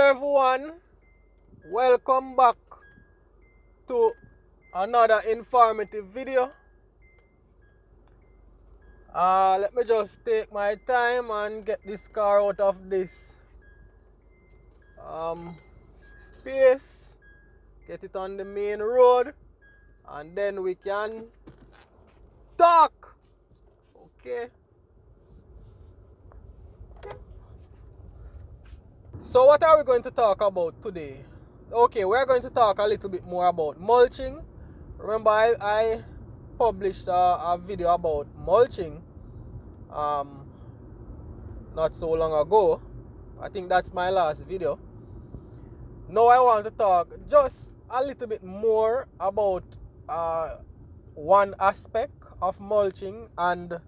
everyone, welcome back to another informative video. Let me just take my time and get this car out of this space, get it on the main road, and then we can talk. Okay. So what are we going to talk about today? Okay, we're going to talk a little bit more about mulching. Remember, I published a video about mulching not so long ago. I think that's my last video. Now I want to talk just a little bit more about one aspect of mulching, and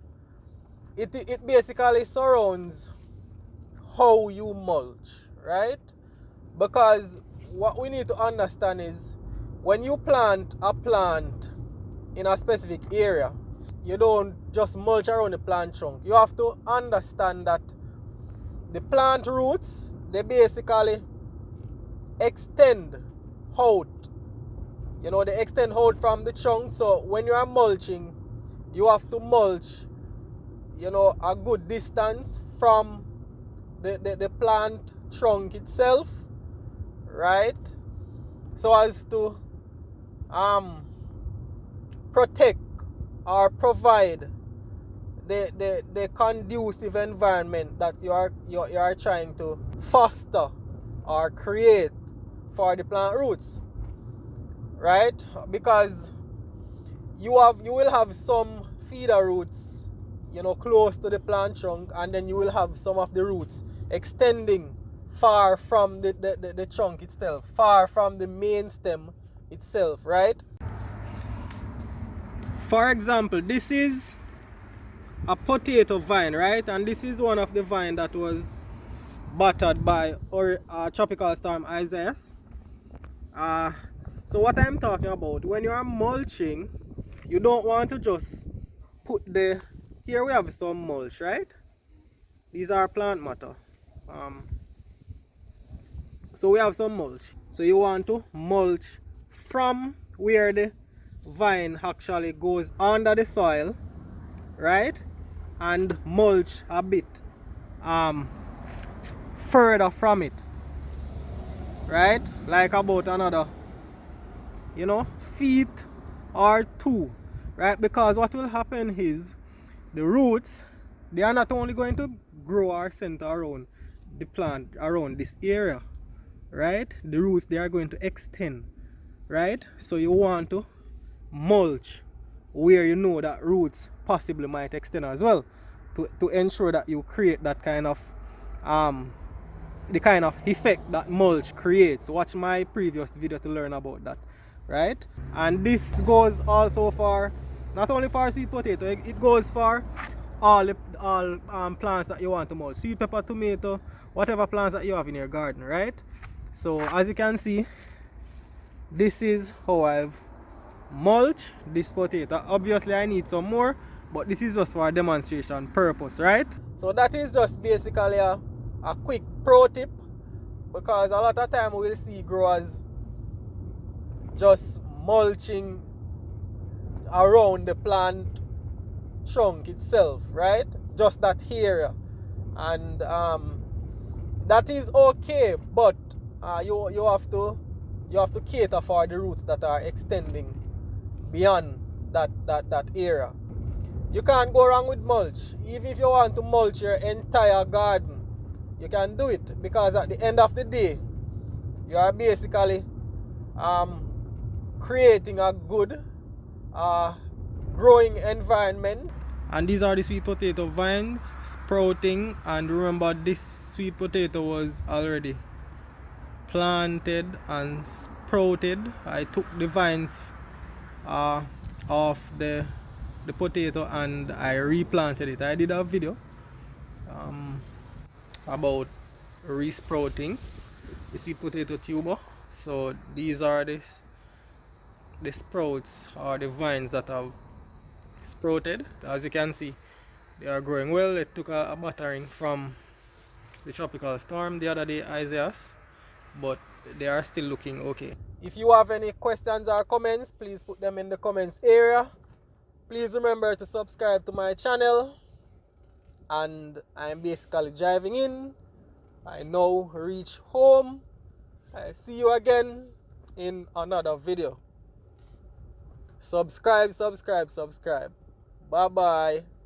it basically surrounds how you mulch, right? Because what we need to understand is when you plant a plant in a specific area, you don't just mulch around the plant trunk. You have to understand that the plant roots, they basically extend out. You know, they extend out from the trunk. So when you are mulching, you have to mulch, you know, a good distance from the plant trunk itself, right? So as to protect or provide the conducive environment that you are trying to foster or create for the plant roots, right? Because you will have some feeder roots, you know, close to the plant trunk, and then you will have some of the roots extending far from the trunk itself, far from the main stem itself, right? For example, this is a potato vine, right? And this is one of the vines that was battered by tropical storm Isaias. So what I'm talking about, when you are mulching, you don't want to just put here we have some mulch, right? These are plant matter. So we have some mulch. So you want to mulch from where the vine actually goes under the soil, right? And mulch a bit further from it, right? Like about another, you know, feet or two, right? Because what will happen is the roots, they are not only going to grow or center around the plant, around this area, right? The roots, they are going to extend, right? So you want to mulch where you know that roots possibly might extend as well, to ensure that you create that kind of the kind of effect that mulch creates. Watch my previous video to learn about that, right? And this goes also for not only for sweet potato, it goes for all plants that you want to mulch. Sweet pepper, tomato, whatever plants that you have in your garden, right? So as you can see, this is how I've mulched this potato. Obviously I need some more, but this is just for a demonstration purpose, right? So that is just basically a quick pro tip, because a lot of time we will see growers just mulching around the plant trunk itself, right? Just that area, and that is okay, but you have to cater for the roots that are extending beyond that area. You can't go wrong with mulch. Even if you want to mulch your entire garden, you can do it, because at the end of the day, you are basically creating a good growing environment. And these are the sweet potato vines sprouting, and remember, this sweet potato was already planted and sprouted. I took the vines off the potato and I replanted it. I did a video about resprouting the sweet potato tuber. So these are the sprouts or the vines that have sprouted. As you can see, they are growing well. It took a battering from the tropical storm the other day, Isaias, but they are still looking okay. If you have any questions or comments, please put them in the comments area. Please remember to subscribe to my channel. And I'm basically driving in. I now reach home. I see you again in another video. Subscribe. Bye bye.